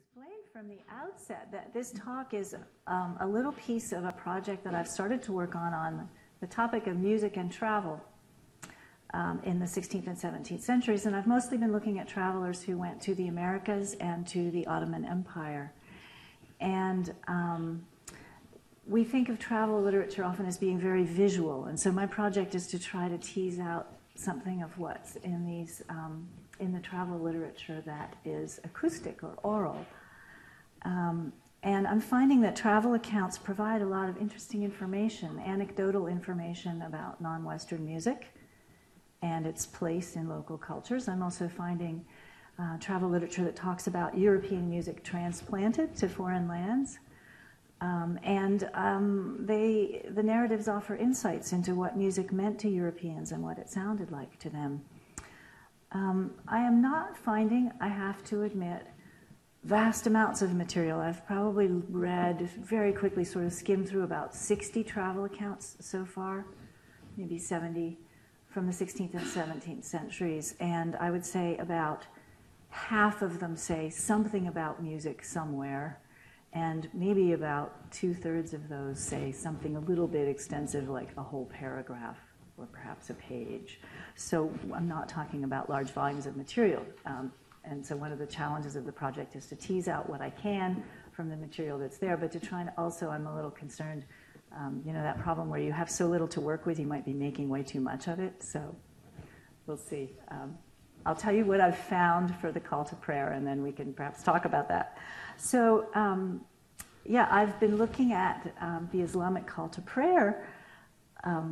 explained from the outset that this talk is a little piece of a project that I've started to work on the topic of music and travel in the 16th and 17th centuries. And I've mostly been looking at travelers who went to the Americas and to the Ottoman Empire. And we think of travel literature often as being very visual. And so my project is to try to tease out something of what's in these in the travel literature that is acoustic or oral. And I'm finding that travel accounts provide a lot of interesting information, anecdotal information about non-Western music and its place in local cultures. I'm also finding travel literature that talks about European music transplanted to foreign lands. The narratives offer insights into what music meant to Europeans and what it sounded like to them. I am not finding, I have to admit, vast amounts of material. I've probably read, very quickly sort of skimmed through about 60 travel accounts so far, maybe 70 from the 16th and 17th centuries. And I would say about half of them say something about music somewhere, and maybe about 2/3 of those say something a little bit extensive, like a whole paragraph or perhaps a page. So I'm not talking about large volumes of material. And so one of the challenges of the project is to tease out what I can from the material that's there, but to try and also, I'm a little concerned, that problem where you have so little to work with, you might be making way too much of it. So we'll see. I'll tell you what I've found for the call to prayer, and then we can perhaps talk about that. So, I've been looking at the Islamic call to prayer,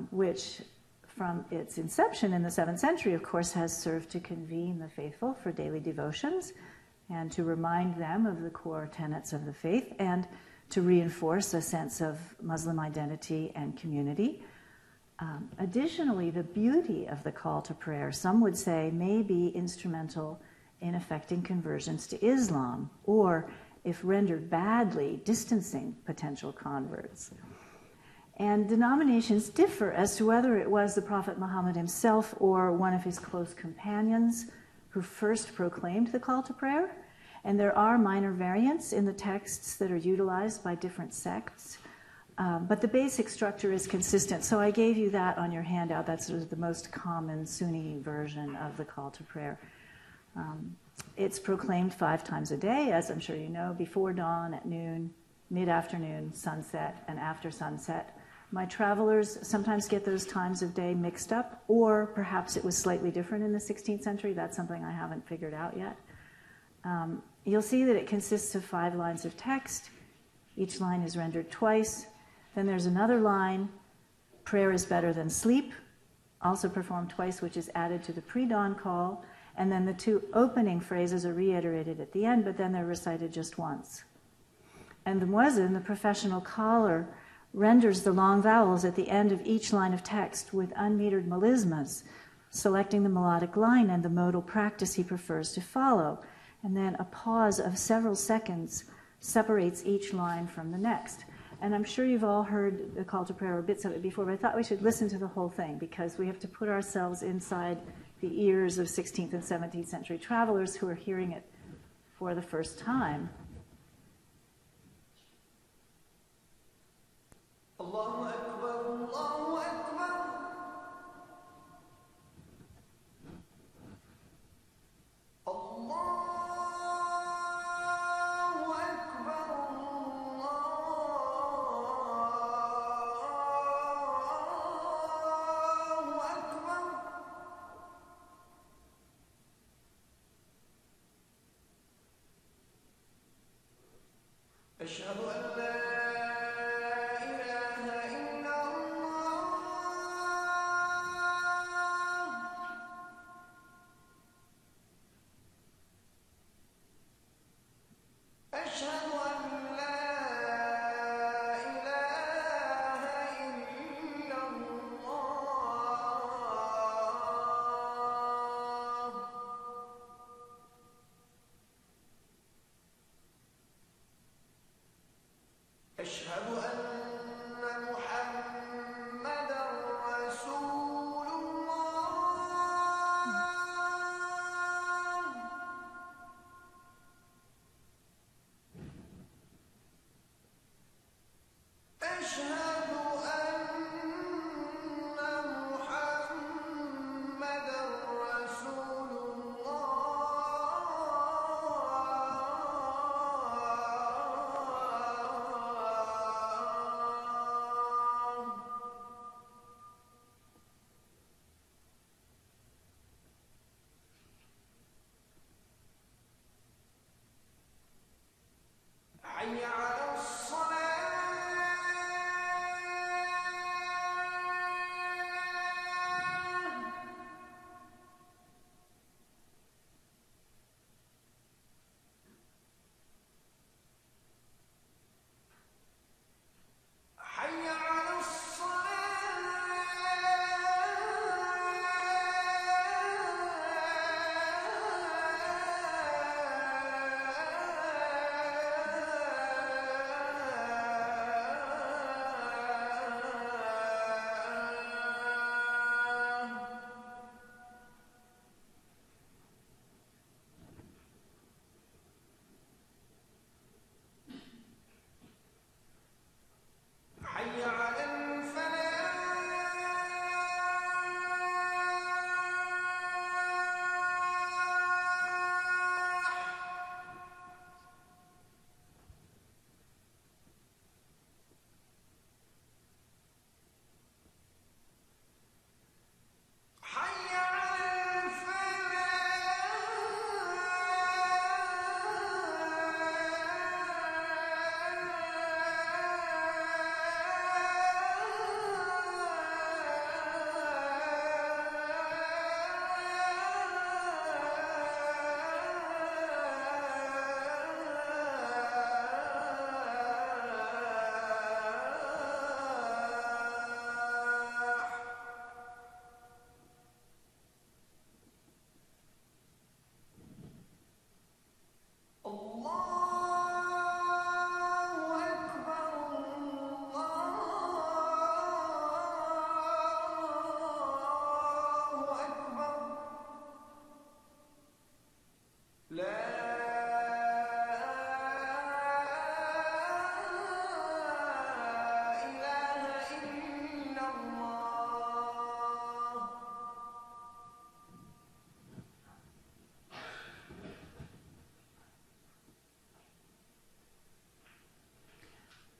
which from its inception in the 7th century, of course, has served to convene the faithful for daily devotions and to remind them of the core tenets of the faith and to reinforce a sense of Muslim identity and community. Additionally, the beauty of the call to prayer, some would say, may be instrumental in effecting conversions to Islam, or, if rendered badly, distancing potential converts. And denominations differ as to whether it was the Prophet Muhammad himself or one of his close companions who first proclaimed the call to prayer. And there are minor variants in the texts that are utilized by different sects. But the basic structure is consistent. So I gave you that on your handout. That's sort of the most common Sunni version of the call to prayer. It's proclaimed 5 times a day, as I'm sure you know, before dawn, at noon, mid-afternoon, sunset, and after sunset. My travelers sometimes get those times of day mixed up, or perhaps it was slightly different in the 16th century. That's something I haven't figured out yet. You'll see that it consists of 5 lines of text. Each line is rendered twice. Then there's another line, prayer is better than sleep, also performed twice, which is added to the pre-dawn call. And then the 2 opening phrases are reiterated at the end, but then they're recited just once. And the muezzin, the professional caller, renders the long vowels at the end of each line of text with unmetered melismas, selecting the melodic line and the modal practice he prefers to follow. And then a pause of several seconds separates each line from the next. And I'm sure you've all heard the call to prayer or bits of it before, but I thought we should listen to the whole thing because we have to put ourselves inside the ears of 16th and 17th century travelers who are hearing it for the first time. Allahu Akbar, Allahu Akbar. Allahu Akbar, Allahu Akbar. Ashhadu an la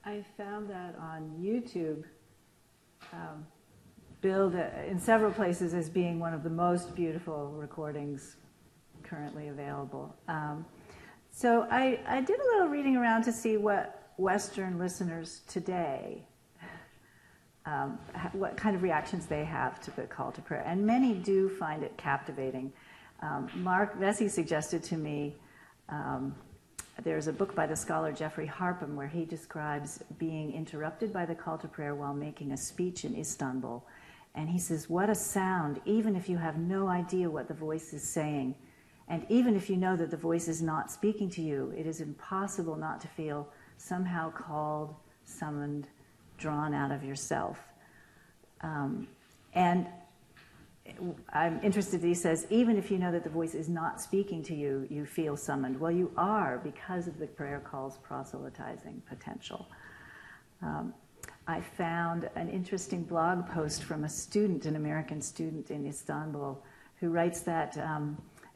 I found that on YouTube, billed in several places as being one of the most beautiful recordings currently available. So I did a little reading around to see what Western listeners today, what kind of reactions they have to the call to prayer. And many do find it captivating. Mark Vesey suggested to me, there's a book by the scholar Jeffrey Harpham where he describes being interrupted by the call to prayer while making a speech in Istanbul. And he says, what a sound, even if you have no idea what the voice is saying. And even if you know that the voice is not speaking to you, it is impossible not to feel somehow called, summoned, drawn out of yourself. And I'm interested that he says, even if you know that the voice is not speaking to you, you feel summoned. Well, you are, because of the prayer call's proselytizing potential. I found an interesting blog post from a student, an American student in Istanbul, who writes that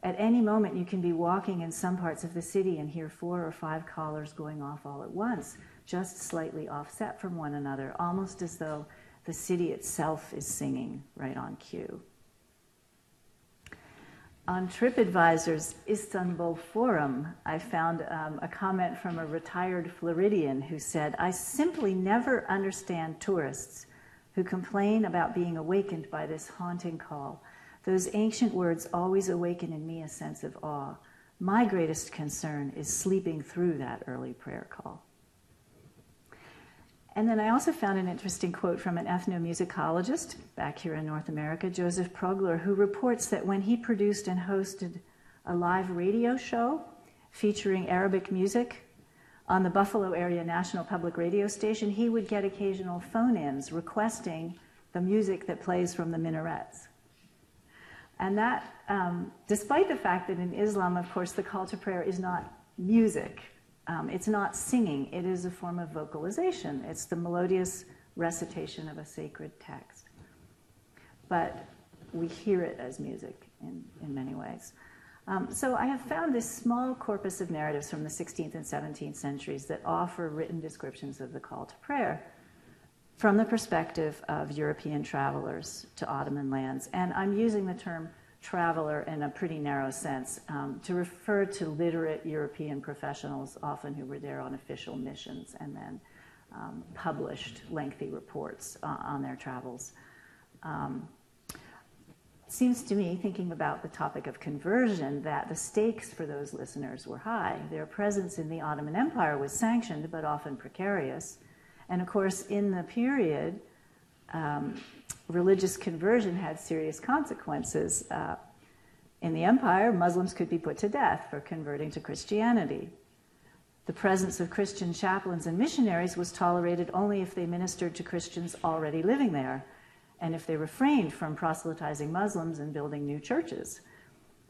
at any moment you can be walking in some parts of the city and hear 4 or 5 callers going off all at once, just slightly offset from one another, almost as though the city itself is singing right on cue. On TripAdvisor's Istanbul forum, I found a comment from a retired Floridian who said, I simply never understand tourists who complain about being awakened by this haunting call. Those ancient words always awaken in me a sense of awe. My greatest concern is sleeping through that early prayer call. And then I also found an interesting quote from an ethnomusicologist back here in North America, Joseph Progler, who reports that when he produced and hosted a live radio show featuring Arabic music on the Buffalo area National Public Radio Station, he would get occasional phone-ins requesting the music that plays from the minarets. And that, despite the fact that in Islam, of course, the call to prayer is not music. It's not singing, it is a form of vocalization. It's the melodious recitation of a sacred text. But we hear it as music in many ways. So I have found this small corpus of narratives from the 16th and 17th centuries that offer written descriptions of the call to prayer from the perspective of European travelers to Ottoman lands. And I'm using the term traveler in a pretty narrow sense, to refer to literate European professionals, often who were there on official missions and then published lengthy reports on their travels. Seems to me, thinking about the topic of conversion, that the stakes for those listeners were high. Their presence in the Ottoman Empire was sanctioned, but often precarious. And of course, in the period, religious conversion had serious consequences. In the empire, Muslims could be put to death for converting to Christianity. The presence of Christian chaplains and missionaries was tolerated only if they ministered to Christians already living there, and if they refrained from proselytizing Muslims and building new churches.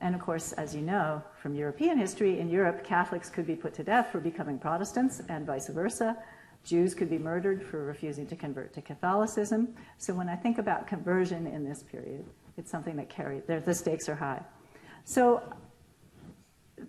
And of course, as you know from European history, in Europe, Catholics could be put to death for becoming Protestants and vice versa. Jews could be murdered for refusing to convert to Catholicism. So when I think about conversion in this period, it's something that the stakes are high. So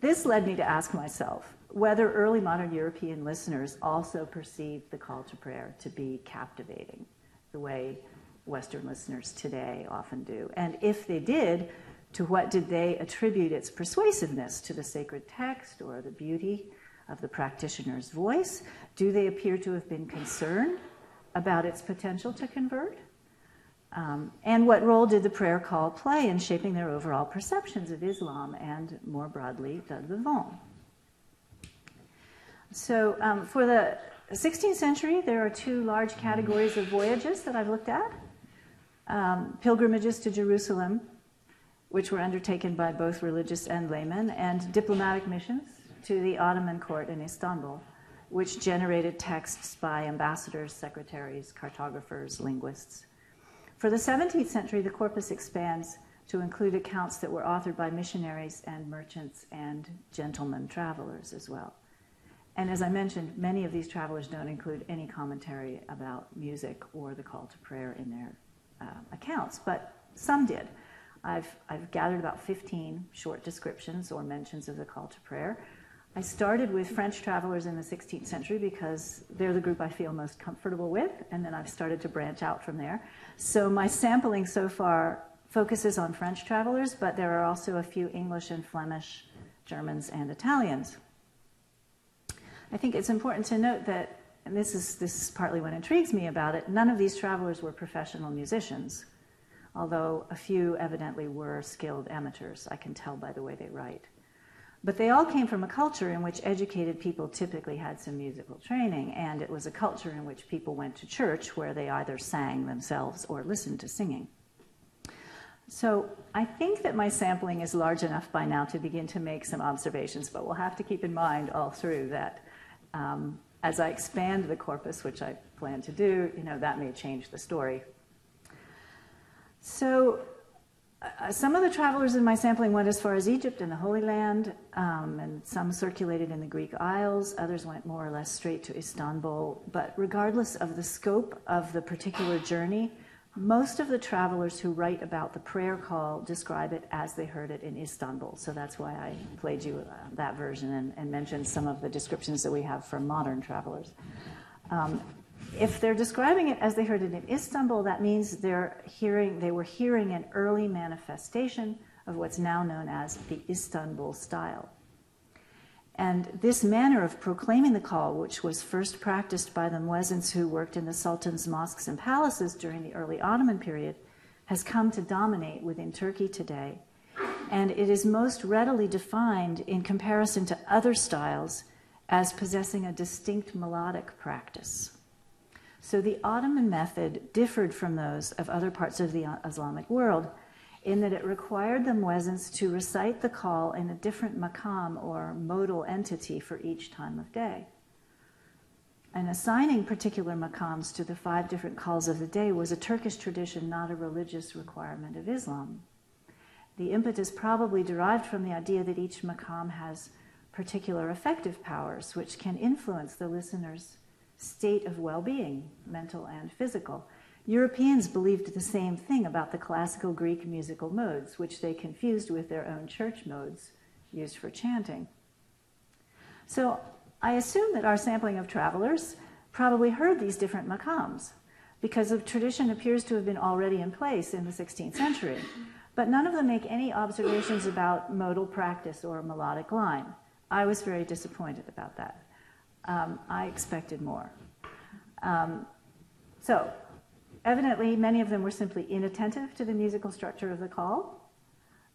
this led me to ask myself whether early modern European listeners also perceived the call to prayer to be captivating, the way Western listeners today often do. And if they did, to what did they attribute its persuasiveness? To the sacred text or the beauty of the practitioner's voice? Do they appear to have been concerned about its potential to convert? And what role did the prayer call play in shaping their overall perceptions of Islam and, more broadly, the Levant? So for the 16th century, there are 2 large categories of voyages that I've looked at. Pilgrimages to Jerusalem, which were undertaken by both religious and laymen, and diplomatic missions to the Ottoman court in Istanbul, which generated texts by ambassadors, secretaries, cartographers, linguists. For the 17th century, the corpus expands to include accounts that were authored by missionaries and merchants and gentlemen travelers as well. And as I mentioned, many of these travelers don't include any commentary about music or the call to prayer in their accounts, but some did. I've gathered about 15 short descriptions or mentions of the call to prayer. I started with French travelers in the 16th century because they're the group I feel most comfortable with, and then I've started to branch out from there. So my sampling so far focuses on French travelers, but there are also a few English and Flemish, Germans, and Italians. I think it's important to note that, and this is partly what intrigues me about it, none of these travelers were professional musicians, although a few evidently were skilled amateurs. I can tell by the way they write. But they all came from a culture in which educated people typically had some musical training, and it was a culture in which people went to church where they either sang themselves or listened to singing. So I think that my sampling is large enough by now to begin to make some observations, but we'll have to keep in mind all through that as I expand the corpus, which I plan to do, that may change the story. So some of the travelers in my sampling went as far as Egypt and the Holy Land, and some circulated in the Greek Isles. Others went more or less straight to Istanbul. But regardless of the scope of the particular journey, most of the travelers who write about the prayer call describe it as they heard it in Istanbul. So that's why I played you that version and mentioned some of the descriptions that we have from modern travelers. If they're describing it as they heard it in Istanbul, that means they were hearing an early manifestation of what's now known as the Istanbul style. And this manner of proclaiming the call, which was first practiced by the muezzins who worked in the Sultan's mosques and palaces during the early Ottoman period, has come to dominate within Turkey today. And it is most readily defined in comparison to other styles as possessing a distinct melodic practice. So the Ottoman method differed from those of other parts of the Islamic world in that it required the muezzins to recite the call in a different maqam or modal entity for each time of day. And assigning particular maqams to the 5 different calls of the day was a Turkish tradition, not a religious requirement of Islam. The impetus probably derived from the idea that each maqam has particular effective powers which can influence the listener's state of well-being, mental and physical. Europeans believed the same thing about the classical Greek musical modes, which they confused with their own church modes used for chanting. So I assume that our sampling of travelers probably heard these different maqams, because the tradition appears to have been already in place in the 16th century. But none of them make any observations about modal practice or melodic line. I was very disappointed about that. I expected more. So evidently, many of them were simply inattentive to the musical structure of the call.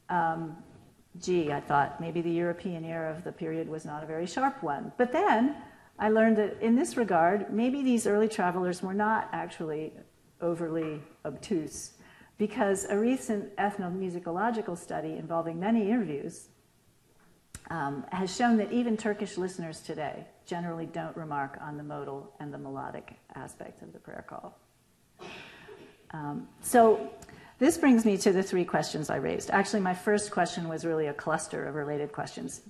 I thought maybe the European ear of the period was not a very sharp one. But then I learned that in this regard, maybe these early travelers were not actually overly obtuse, because a recent ethnomusicological study involving many interviews has shown that even Turkish listeners today generally don't remark on the modal and the melodic aspect of the prayer call. So this brings me to the 3 questions I raised. Actually, my first question was really a cluster of related questions.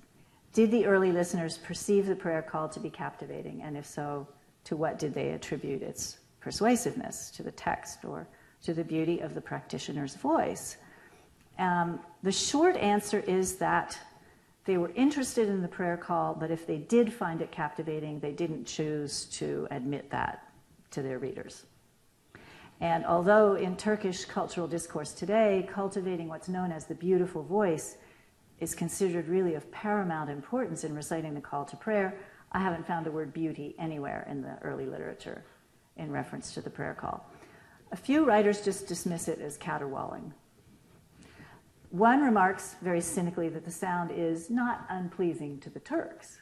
Did the early listeners perceive the prayer call to be captivating? And if so, to what did they attribute its persuasiveness? To the text or to the beauty of the practitioner's voice? The short answer is that they were interested in the prayer call, but if they did find it captivating, they didn't choose to admit that to their readers. And although in Turkish cultural discourse today, cultivating what's known as the beautiful voice is considered really of paramount importance in reciting the call to prayer, I haven't found the word beauty anywhere in the early literature in reference to the prayer call. A few writers just dismiss it as caterwauling. One remarks very cynically that the sound is not unpleasing to the Turks.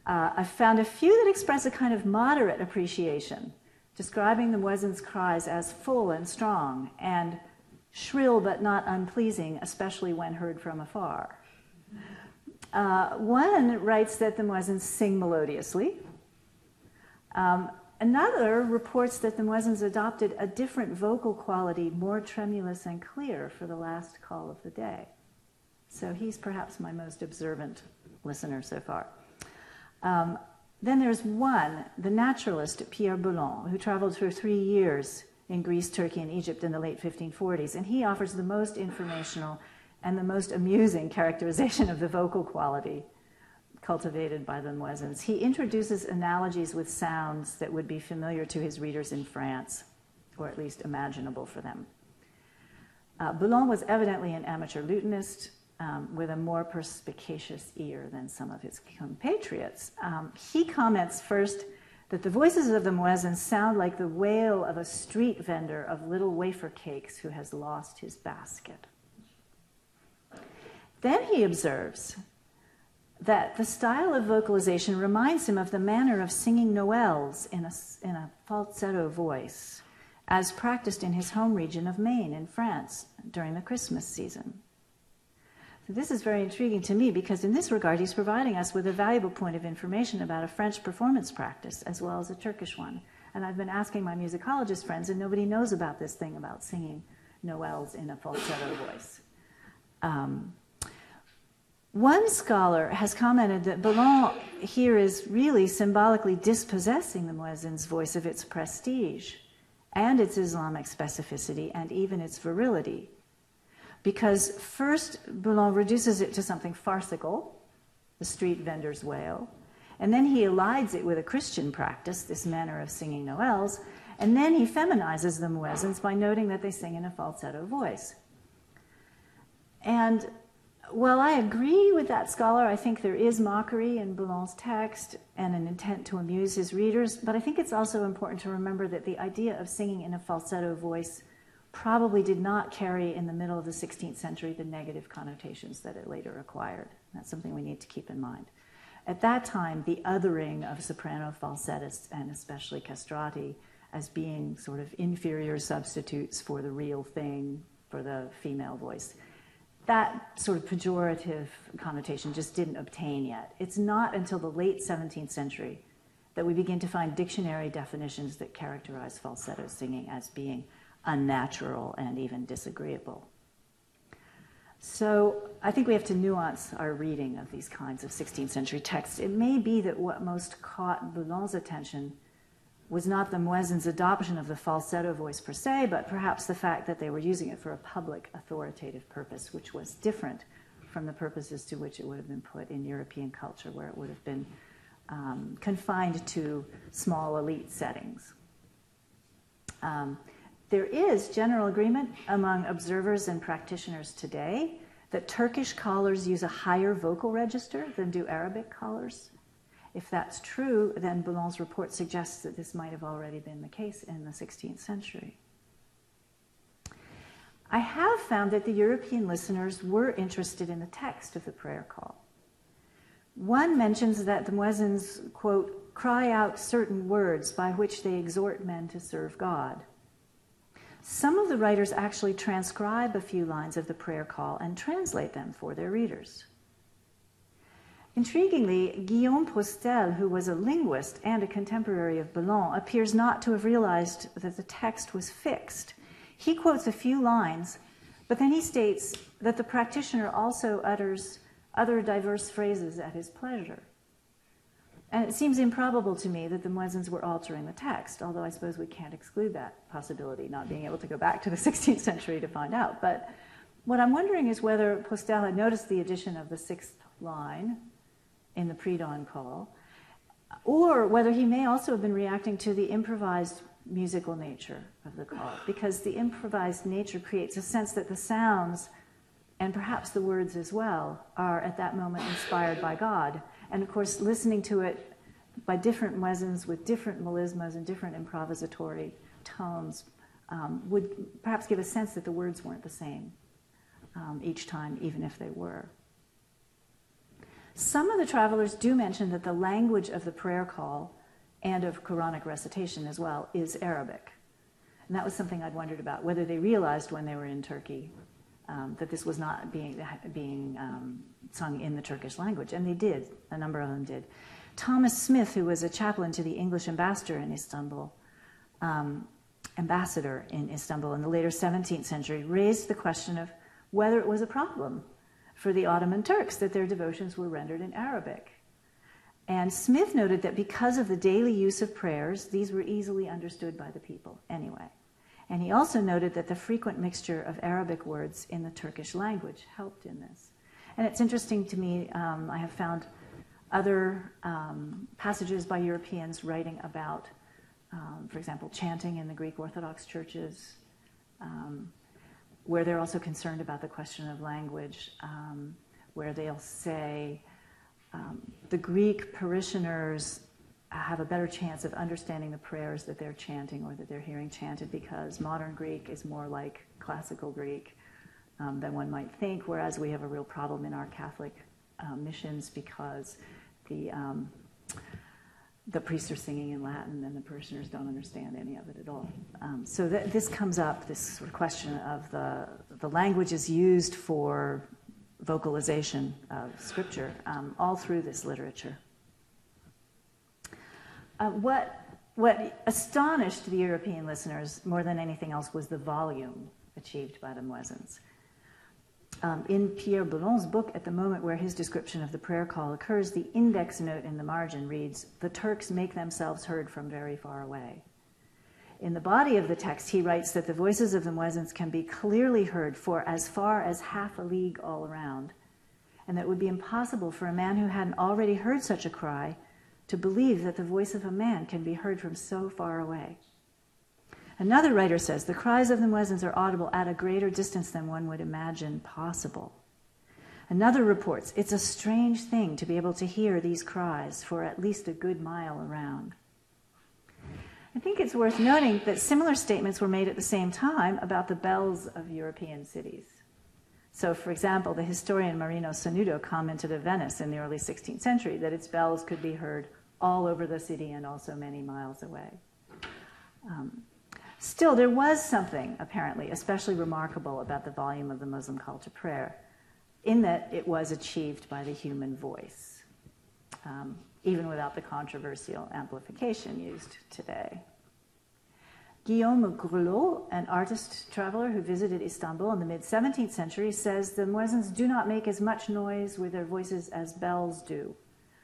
I've found a few that express a kind of moderate appreciation, describing the muezzin's cries as full and strong and shrill but not unpleasing, especially when heard from afar. One writes that the muezzins sing melodiously. Another reports that the muezzins adopted a different vocal quality, more tremulous and clear, for the last call of the day. So he's perhaps my most observant listener so far. Then there's one, the naturalist Pierre Boullon, who traveled for 3 years in Greece, Turkey, and Egypt in the late 1540s, and he offers the most informational and the most amusing characterization of the vocal quality. cultivated by the muezzins. He introduces analogies with sounds that would be familiar to his readers in France, or at least imaginable for them. Boulon was evidently an amateur lutenist with a more perspicacious ear than some of his compatriots. He comments first that the voices of the muezzins sound like the wail of a street vendor of little wafer cakes who has lost his basket. Then he observes that the style of vocalization reminds him of the manner of singing Noels in a falsetto voice, as practiced in his home region of Maine in France during the Christmas season. So this is very intriguing to me because in this regard he's providing us with a valuable point of information about a French performance practice as well as a Turkish one. And I've been asking my musicologist friends and nobody knows about this thing about singing Noels in a falsetto voice. One scholar has commented that Boulon here is really symbolically dispossessing the muezzin's voice of its prestige and its Islamic specificity and even its virility. Because first, Boulon reduces it to something farcical, the street vendor's wail, and then he elides it with a Christian practice, this manner of singing Noels, and then he feminizes the muezzins by noting that they sing in a falsetto voice. And while I agree with that scholar, I think there is mockery in Boulon's text and an intent to amuse his readers, but I think it's also important to remember that the idea of singing in a falsetto voice probably did not carry in the middle of the 16th century the negative connotations that it later acquired. That's something we need to keep in mind. At that time, the othering of soprano falsettists, and especially castrati, as being sort of inferior substitutes for the real thing, for the female voice, that sort of pejorative connotation just didn't obtain yet. It's not until the late 17th century that we begin to find dictionary definitions that characterize falsetto singing as being unnatural and even disagreeable. So I think we have to nuance our reading of these kinds of 16th century texts. It may be that what most caught Boulon's attention was not the muezzin's adoption of the falsetto voice per se, but perhaps the fact that they were using it for a public authoritative purpose, which was different from the purposes to which it would have been put in European culture, where it would have been confined to small elite settings. There is general agreement among observers and practitioners today that Turkish callers use a higher vocal register than do Arabic callers. If that's true, then Boulon's report suggests that this might have already been the case in the 16th century. I have found that the European listeners were interested in the text of the prayer call. One mentions that the muezzins, quote, cry out certain words by which they exhort men to serve God. Some of the writers actually transcribe a few lines of the prayer call and translate them for their readers. Intriguingly, Guillaume Postel, who was a linguist and a contemporary of Boulon, appears not to have realized that the text was fixed. He quotes a few lines, but then he states that the practitioner also utters other diverse phrases at his pleasure. And it seems improbable to me that the muezzins were altering the text, although I suppose we can't exclude that possibility, not being able to go back to the 16th century to find out. But what I'm wondering is whether Postel had noticed the addition of the sixth line in the pre-dawn call, or whether he may also have been reacting to the improvised musical nature of the call, because the improvised nature creates a sense that the sounds, and perhaps the words as well, are at that moment inspired by God. And of course, listening to it by different muezzins with different melismas and different improvisatory tones would perhaps give a sense that the words weren't the same each time, even if they were. Some of the travelers do mention that the language of the prayer call and of Quranic recitation as well is Arabic. And that was something I'd wondered about, whether they realized when they were in Turkey that this was not being sung in the Turkish language. And they did. A number of them did. Thomas Smith, who was a chaplain to the English ambassador in Istanbul in the later 17th century, raised the question of whether it was a problem for the Ottoman Turks that their devotions were rendered in Arabic. And Smith noted that because of the daily use of prayers, these were easily understood by the people anyway. And he also noted that the frequent mixture of Arabic words in the Turkish language helped in this. And it's interesting to me, I have found other passages by Europeans writing about, for example, chanting in the Greek Orthodox churches, where they're also concerned about the question of language, where they'll say the Greek parishioners have a better chance of understanding the prayers that they're chanting or that they're hearing chanted because modern Greek is more like classical Greek than one might think, whereas we have a real problem in our Catholic missions because the priests are singing in Latin and the parishioners don't understand any of it at all. So this comes up, this sort of question of the language is used for vocalization of scripture all through this literature. What astonished the European listeners more than anything else was the volume achieved by the muezzins. In Pierre Boullon's book, at the moment where his description of the prayer call occurs, the index note in the margin reads, "The Turks make themselves heard from very far away." In the body of the text, he writes that the voices of the muezzins can be clearly heard for as far as half a league all around, and that it would be impossible for a man who hadn't already heard such a cry to believe that the voice of a man can be heard from so far away. Another writer says, the cries of the muezzins are audible at a greater distance than one would imagine possible. Another reports, it's a strange thing to be able to hear these cries for at least a good mile around. I think it's worth noting that similar statements were made at the same time about the bells of European cities. So, for example, the historian Marino Sanudo commented of Venice in the early 16th century that its bells could be heard all over the city and also many miles away. Still, there was something, apparently, especially remarkable about the volume of the Muslim call to prayer, in that it was achieved by the human voice, even without the controversial amplification used today. Guillaume Grelot, an artist traveler who visited Istanbul in the mid-17th century, says the muezzins do not make as much noise with their voices as bells do,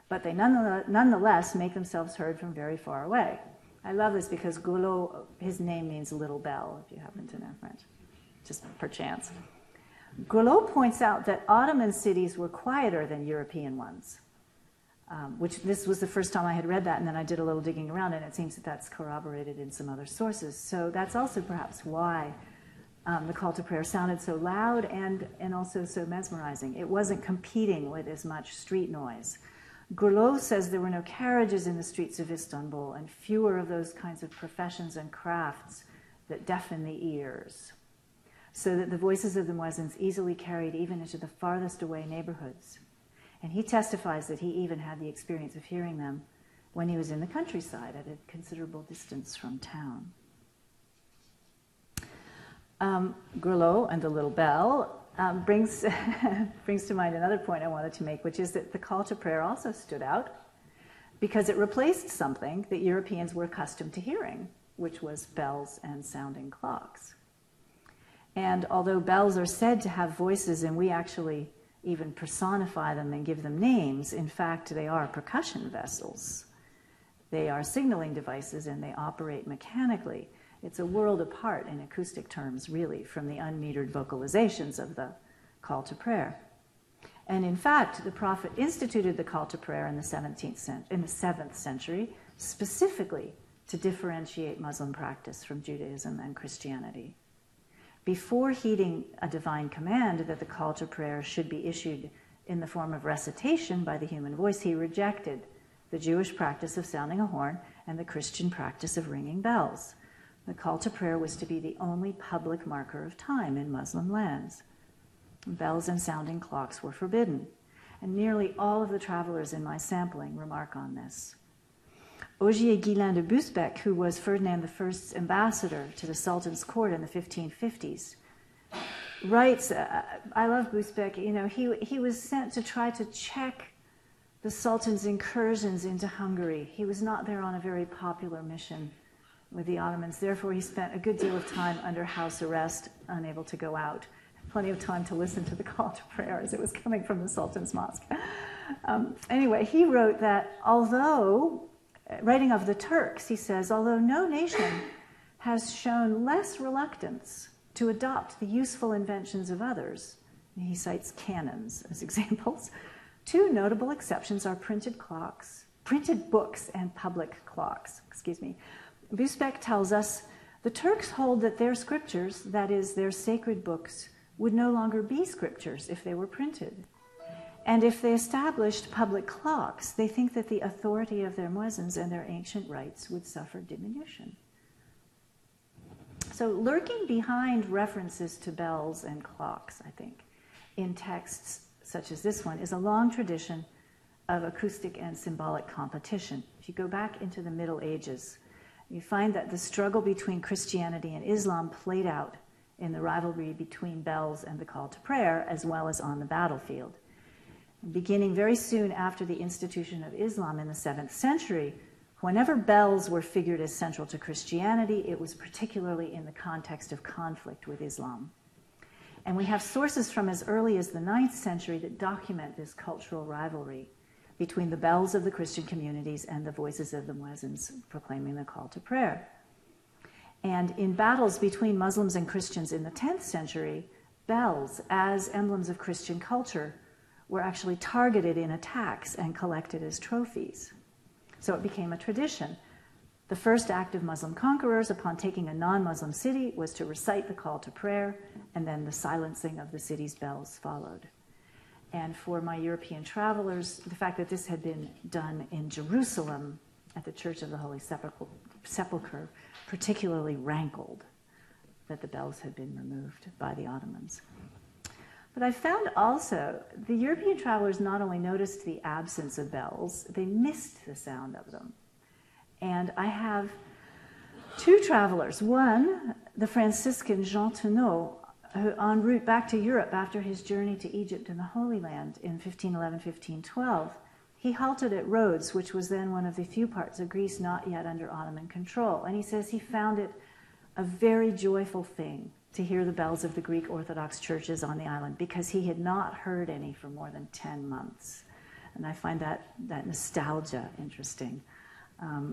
but they nonetheless make themselves heard from very far away. I love this because Grelot, his name means little bell, if you happen to know French, just perchance. Grelot points out that Ottoman cities were quieter than European ones, which this was the first time I had read that, and then I did a little digging around, and it seems that that's corroborated in some other sources. So that's also perhaps why the call to prayer sounded so loud and also so mesmerizing. It wasn't competing with as much street noise. Grelot says there were no carriages in the streets of Istanbul and fewer of those kinds of professions and crafts that deafen the ears, so that the voices of the muezzins easily carried even into the farthest away neighborhoods. And he testifies that he even had the experience of hearing them when he was in the countryside at a considerable distance from town. Grelot and the little bell brings to mind another point I wanted to make, which is that the call to prayer also stood out because it replaced something that Europeans were accustomed to hearing, which was bells and sounding clocks. And although bells are said to have voices, and we actually even personify them and give them names, in fact, they are percussion vessels. They are signaling devices, and they operate mechanically. It's a world apart in acoustic terms, really, from the unmetered vocalizations of the call to prayer. And in fact, the Prophet instituted the call to prayer in the 7th century, specifically to differentiate Muslim practice from Judaism and Christianity. Before heeding a divine command that the call to prayer should be issued in the form of recitation by the human voice, he rejected the Jewish practice of sounding a horn and the Christian practice of ringing bells. The call to prayer was to be the only public marker of time in Muslim lands. Bells and sounding clocks were forbidden, and nearly all of the travelers in my sampling remark on this. Ogier Guillain de Busbecq, who was Ferdinand I's ambassador to the Sultan's court in the 1550s, writes, I love Busbecq, he was sent to try to check the Sultan's incursions into Hungary. He was not there on a very popular mission with the Ottomans. Therefore, he spent a good deal of time under house arrest, unable to go out. Plenty of time to listen to the call to prayer as it was coming from the Sultan's mosque. Anyway, he wrote that writing of the Turks, he says, although no nation has shown less reluctance to adopt the useful inventions of others, he cites cannons as examples, Two notable exceptions are printed books and public clocks. Busbek tells us the Turks hold that their scriptures, that is, their sacred books, would no longer be scriptures if they were printed. And if they established public clocks, they think that the authority of their muezzins and their ancient rites would suffer diminution. So lurking behind references to bells and clocks, I think, in texts such as this one, is a long tradition of acoustic and symbolic competition. If you go back into the Middle Ages, you find that the struggle between Christianity and Islam played out in the rivalry between bells and the call to prayer, as well as on the battlefield. Beginning very soon after the institution of Islam in the 7th century, whenever bells were figured as central to Christianity, it was particularly in the context of conflict with Islam. And we have sources from as early as the 9th century that document this cultural rivalry between the bells of the Christian communities and the voices of the muezzins proclaiming the call to prayer. And in battles between Muslims and Christians in the 10th century, bells, as emblems of Christian culture, were actually targeted in attacks and collected as trophies. So it became a tradition. The first act of Muslim conquerors upon taking a non-Muslim city was to recite the call to prayer, and then the silencing of the city's bells followed. And for my European travelers, the fact that this had been done in Jerusalem at the Church of the Holy Sepulchre particularly rankled that the bells had been removed by the Ottomans. But I found also the European travelers not only noticed the absence of bells, they missed the sound of them. And I have two travelers. One, the Franciscan Jean Tenot, who en route back to Europe after his journey to Egypt and the Holy Land in 1511, 1512, he halted at Rhodes, which was then one of the few parts of Greece not yet under Ottoman control. And he says he found it a very joyful thing to hear the bells of the Greek Orthodox churches on the island, because he had not heard any for more than 10 months. And I find that nostalgia interesting.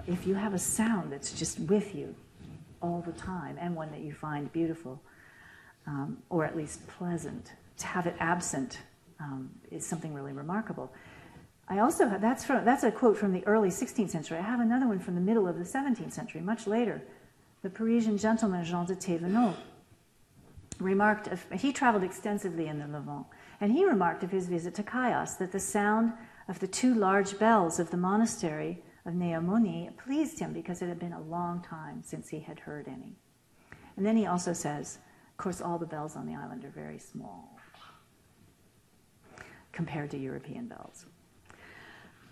If you have a sound that's just with you all the time, and one that you find beautiful, or at least pleasant, to have it absent is something really remarkable. I also have, that's a quote from the early 16th century. I have another one from the middle of the 17th century, much later. The Parisian gentleman Jean de Thévenot remarked, he traveled extensively in the Levant, and he remarked of his visit to Chios that the sound of the two large bells of the monastery of Neomoni pleased him because it had been a long time since he had heard any. And then he also says, of course, all the bells on the island are very small compared to European bells.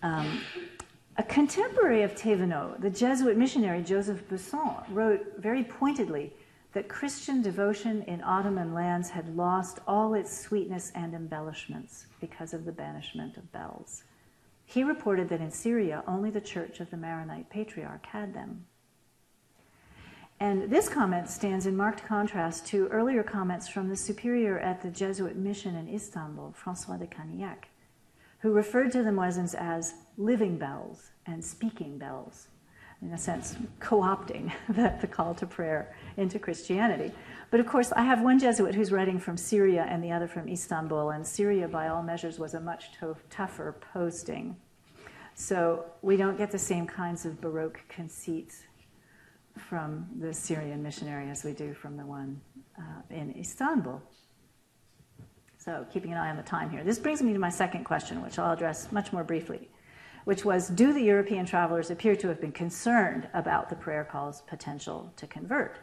A contemporary of Thévenot, the Jesuit missionary Joseph Besson, wrote very pointedly that Christian devotion in Ottoman lands had lost all its sweetness and embellishments because of the banishment of bells. He reported that in Syria, only the Church of the Maronite Patriarch had them. And this comment stands in marked contrast to earlier comments from the superior at the Jesuit mission in Istanbul, François de Canillac, who referred to the muezzins as living bells and speaking bells, in a sense, co-opting the call to prayer into Christianity. But of course, I have one Jesuit who's writing from Syria and the other from Istanbul, and Syria, by all measures, was a much tougher posting. So we don't get the same kinds of Baroque conceits from the Syrian missionary as we do from the one in Istanbul. So keeping an eye on the time here. This brings me to my second question, which I'll address much more briefly, which was, do the European travelers appear to have been concerned about the prayer call's potential to convert?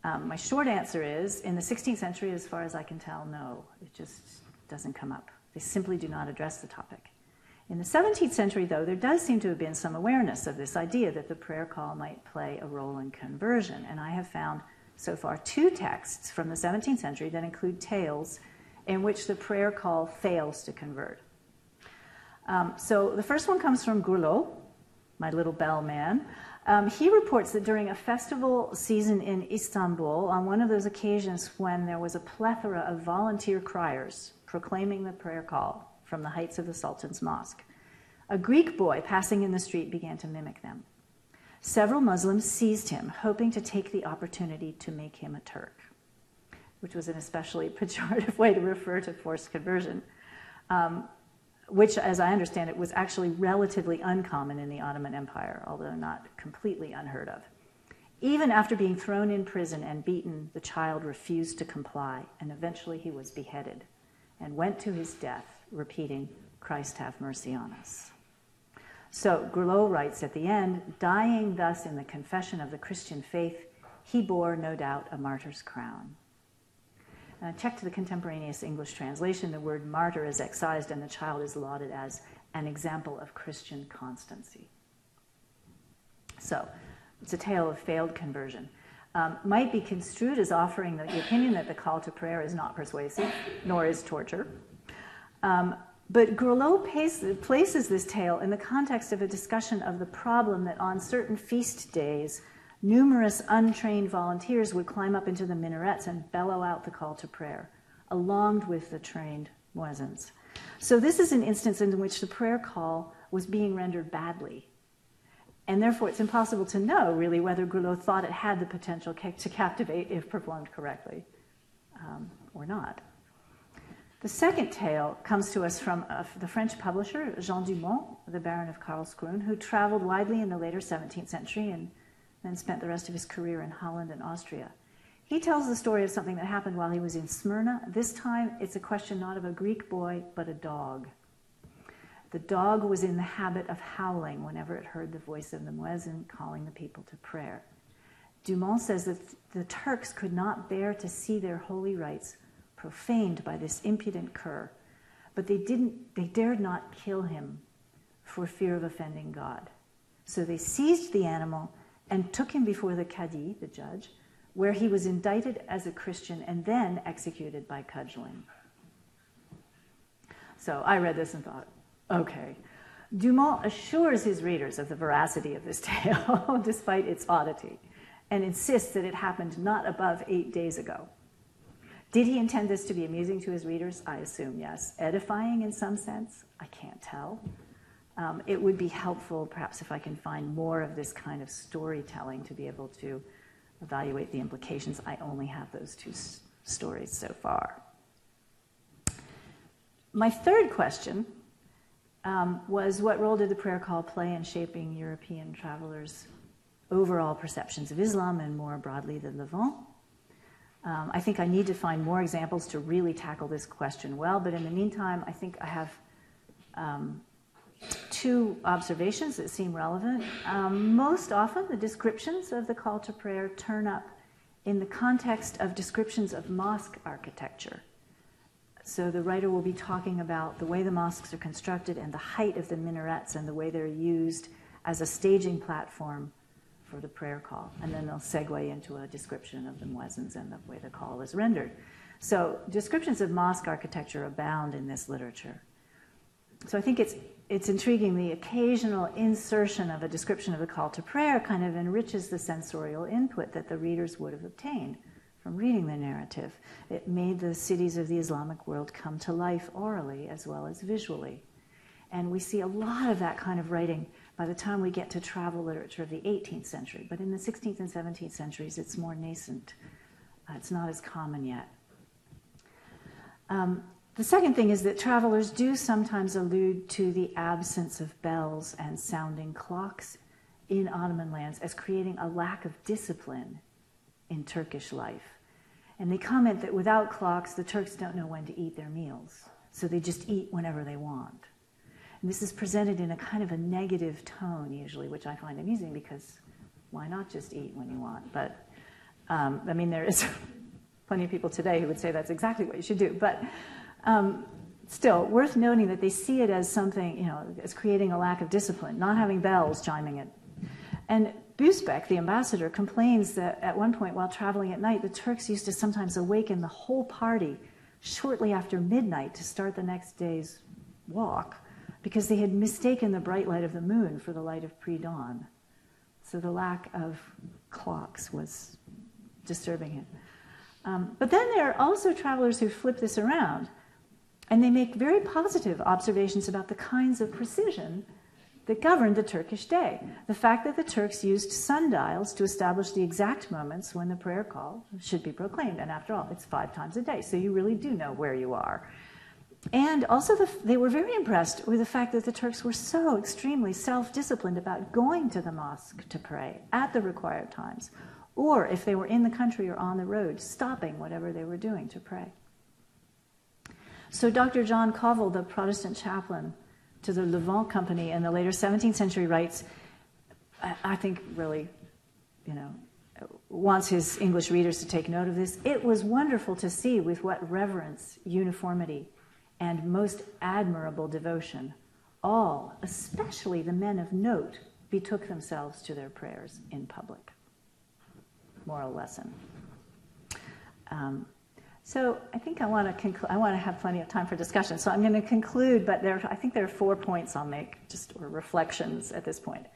My short answer is, in the 16th century, as far as I can tell, no. It just doesn't come up. They simply do not address the topic. In the 17th century, though, there does seem to have been some awareness of this idea that the prayer call might play a role in conversion. And I have found so far two texts from the 17th century that include tales in which the prayer call fails to convert. So the first one comes from Gourlot, my little bell man. He reports that during a festival season in Istanbul, on one of those occasions when there was a plethora of volunteer criers proclaiming the prayer call from the heights of the Sultan's mosque, a Greek boy passing in the street began to mimic them. Several Muslims seized him, hoping to take the opportunity to make him a Turk, which was an especially pejorative way to refer to forced conversion. which, as I understand it, was actually relatively uncommon in the Ottoman Empire, although not completely unheard of. Even after being thrown in prison and beaten, the child refused to comply, and eventually he was beheaded and went to his death, repeating, "Christ have mercy on us." So Grelot writes at the end, dying thus in the confession of the Christian faith, he bore, no doubt, a martyr's crown. And I checked the contemporaneous English translation. The word martyr is excised, and the child is lauded as an example of Christian constancy. So it's a tale of failed conversion. Might be construed as offering the opinion that the call to prayer is not persuasive, nor is torture. But Grelot places this tale in the context of a discussion of the problem that on certain feast days, numerous untrained volunteers would climb up into the minarets and bellow out the call to prayer, along with the trained muezzins. So this is an instance in which the prayer call was being rendered badly. And therefore, it's impossible to know, really, whether Grelot thought it had the potential to captivate if performed correctly or not. The second tale comes to us from the French publisher, Jean Dumont, the Baron of Karlskrona, who traveled widely in the later 17th century and then spent the rest of his career in Holland and Austria. He tells the story of something that happened while he was in Smyrna. This time, it's a question not of a Greek boy, but a dog. The dog was in the habit of howling whenever it heard the voice of the muezzin calling the people to prayer. Dumont says that the Turks could not bear to see their holy rites profaned by this impudent cur, but they dared not kill him for fear of offending God. So they seized the animal and took him before the Cadi, the judge, where he was indicted as a Christian and then executed by cudgeling. So I read this and thought, okay. Dumont assures his readers of the veracity of this tale, despite its oddity, and insists that it happened not above 8 days ago. Did he intend this to be amusing to his readers? I assume yes. Edifying in some sense? I can't tell. It would be helpful, perhaps, if I can find more of this kind of storytelling to be able to evaluate the implications. I only have those two stories so far. My third question was, what role did the prayer call play in shaping European travelers' overall perceptions of Islam and more broadly the Levant? I think I need to find more examples to really tackle this question well, but in the meantime, I think I have two observations that seem relevant. Most often, the descriptions of the call to prayer turn up in the context of descriptions of mosque architecture. So the writer will be talking about the way the mosques are constructed and the height of the minarets and the way they're used as a staging platform for the prayer call. And then they'll segue into a description of the muezzins and the way the call is rendered. So descriptions of mosque architecture abound in this literature. So I think it's intriguing. The occasional insertion of a description of the call to prayer kind of enriches the sensorial input that the readers would have obtained from reading the narrative. It made the cities of the Islamic world come to life orally as well as visually. And we see a lot of that kind of writing by the time we get to travel literature of the 18th century. But in the 16th and 17th centuries, it's more nascent. It's not as common yet. The second thing is that travelers do sometimes allude to the absence of bells and sounding clocks in Ottoman lands as creating a lack of discipline in Turkish life. And they comment that without clocks, the Turks don't know when to eat their meals. So they just eat whenever they want. And this is presented in a kind of a negative tone usually, which I find amusing because why not just eat when you want? But, I mean, there is plenty of people today who would say that's exactly what you should do. But still, worth noting that they see it as something, as creating a lack of discipline, not having bells chiming in. And Busbek, the ambassador, complains that at one point while traveling at night, the Turks used to sometimes awaken the whole party shortly after midnight to start the next day's walk because they had mistaken the bright light of the moon for the light of pre-dawn. So the lack of clocks was disturbing him. But then there are also travelers who flip this around, and they make very positive observations about the kinds of precision that governed the Turkish day. The fact that the Turks used sundials to establish the exact moments when the prayer call should be proclaimed. And after all, it's 5 times a day, so you really do know where you are. And also, they were very impressed with the fact that the Turks were so extremely self-disciplined about going to the mosque to pray at the required times, or if they were in the country or on the road, stopping whatever they were doing to pray. So Dr. John Covell, the Protestant chaplain to the Levant company in the later 17th century, writes, I think really, wants his English readers to take note of this. It was wonderful to see with what reverence, uniformity, and most admirable devotion all, especially the men of note, betook themselves to their prayers in public. Moral lesson. So I think I want to have plenty of time for discussion. So I'm going to conclude, but I think there are 4 points I'll make, or reflections at this point.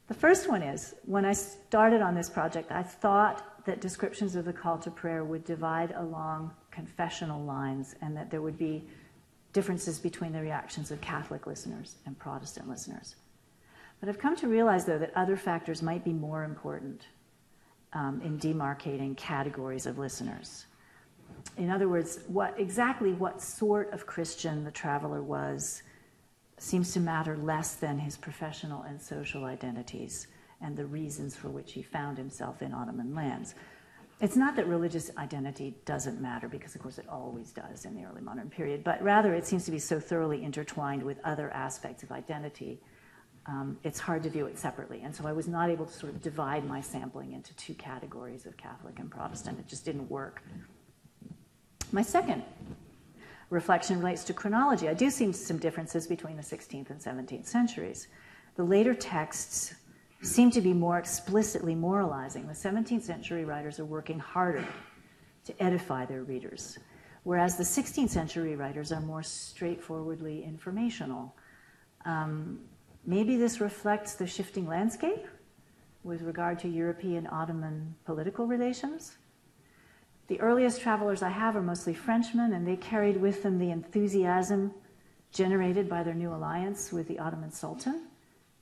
The first one is, when I started on this project, I thought that descriptions of the call to prayer would divide along confessional lines, and that there would be differences between the reactions of Catholic listeners and Protestant listeners. But I've come to realize, though, that other factors might be more important in demarcating categories of listeners. In other words, what sort of Christian the traveler was seems to matter less than his professional and social identities and the reasons for which he found himself in Ottoman lands. It's not that religious identity doesn't matter, because of course it always does in the early modern period, but rather it seems to be so thoroughly intertwined with other aspects of identity, it's hard to view it separately. And so I was not able to sort of divide my sampling into 2 categories of Catholic and Protestant. It just didn't work. My second reflection relates to chronology. I do see some differences between the 16th and 17th centuries. The later texts seem to be more explicitly moralizing. The 17th century writers are working harder to edify their readers, whereas the 16th century writers are more straightforwardly informational. Maybe this reflects the shifting landscape with regard to European-Ottoman political relations. The earliest travelers I have are mostly Frenchmen, and they carried with them the enthusiasm generated by their new alliance with the Ottoman Sultan.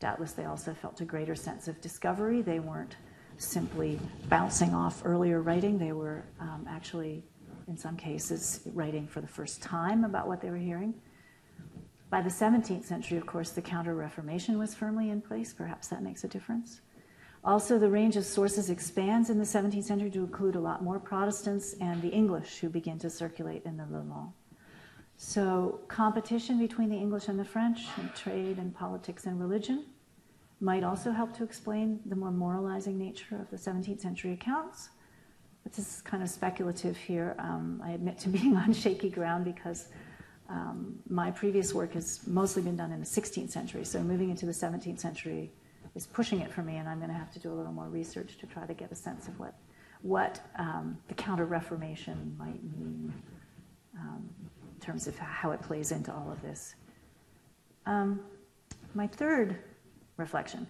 Doubtless they also felt a greater sense of discovery. They weren't simply bouncing off earlier writing. They were actually, in some cases, writing for the first time about what they were hearing. By the 17th century, of course, the Counter-Reformation was firmly in place. Perhaps that makes a difference. Also, the range of sources expands in the 17th century to include a lot more Protestants and the English who begin to circulate in the Levant. So competition between the English and the French in trade and politics and religion might also help to explain the more moralizing nature of the 17th century accounts. But this is kind of speculative here. I admit to being on shaky ground because my previous work has mostly been done in the 16th century. So moving into the 17th century is pushing it for me, and I'm going to have to do a little more research to try to get a sense of what the Counter-Reformation might mean in terms of how it plays into all of this. My third reflection,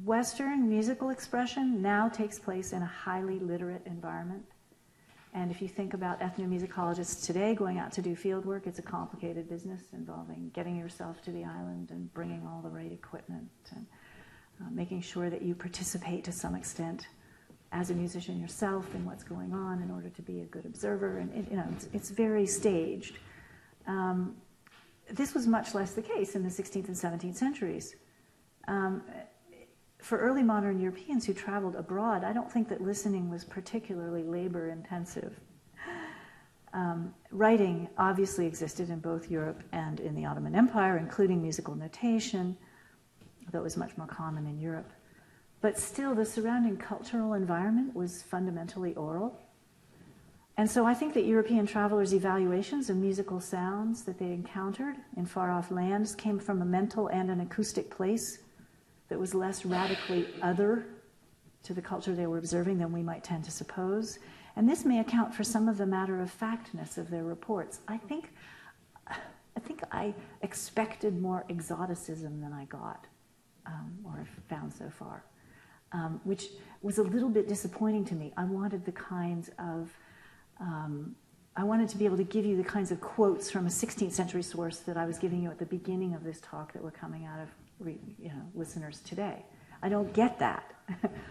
Western musical expression now takes place in a highly literate environment. And if you think about ethnomusicologists today going out to do field work, it's a complicated business involving getting yourself to the island and bringing all the right equipment and making sure that you participate to some extent as a musician yourself in what's going on in order to be a good observer. And it's very staged. This was much less the case in the 16th and 17th centuries. For early modern Europeans who traveled abroad, I don't think that listening was particularly labor-intensive. Writing obviously existed in both Europe and in the Ottoman Empire, including musical notation, though it was much more common in Europe. But still, the surrounding cultural environment was fundamentally oral. And so I think that European travelers' evaluations of musical sounds that they encountered in far-off lands came from a mental and an acoustic place that was less radically other to the culture they were observing than we might tend to suppose. And this may account for some of the matter-of-factness of their reports. I think I expected more exoticism than I got, or have found so far, which was a little bit disappointing to me. I wanted the kinds of, I wanted to be able to give you the kinds of quotes from a 16th century source that I was giving you at the beginning of this talk that were coming out of listeners today. I don't get that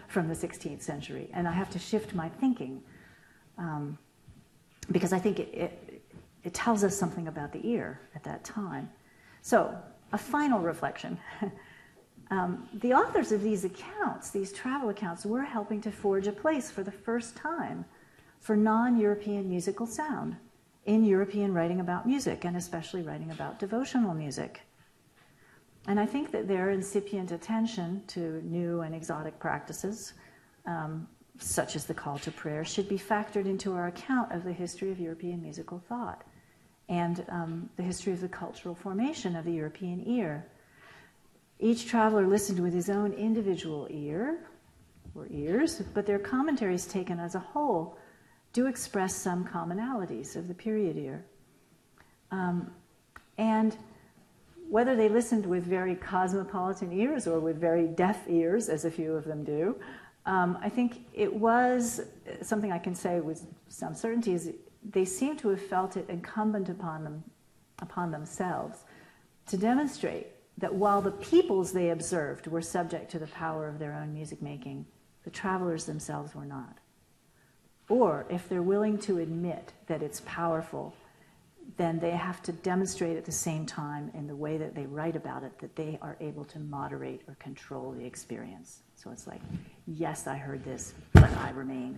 from the 16th century, and I have to shift my thinking because I think it tells us something about the ear at that time. So, a final reflection. The authors of these accounts, these travel accounts, were helping to forge a place for the first time for non-European musical sound in European writing about music, and especially writing about devotional music. And I think that their incipient attention to new and exotic practices, such as the call to prayer, should be factored into our account of the history of European musical thought and the history of the cultural formation of the European ear. Each traveler listened with his own individual ear, or ears, but their commentaries taken as a whole do express some commonalities of the period ear. And whether they listened with very cosmopolitan ears or with very deaf ears, as a few of them do, I think it was something I can say with some certainty is they seem to have felt it incumbent upon themselves to demonstrate that while the peoples they observed were subject to the power of their own music making, the travelers themselves were not. Or if they're willing to admit that it's powerful, then they have to demonstrate at the same time in the way that they write about it that they are able to moderate or control the experience. So it's like, yes, I heard this, but I remain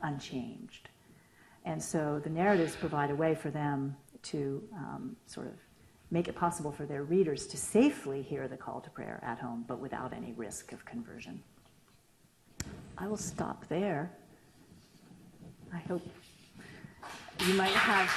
unchanged. And so the narratives provide a way for them to sort of make it possible for their readers to safely hear the call to prayer at home, but without any risk of conversion. I will stop there. I hope you might have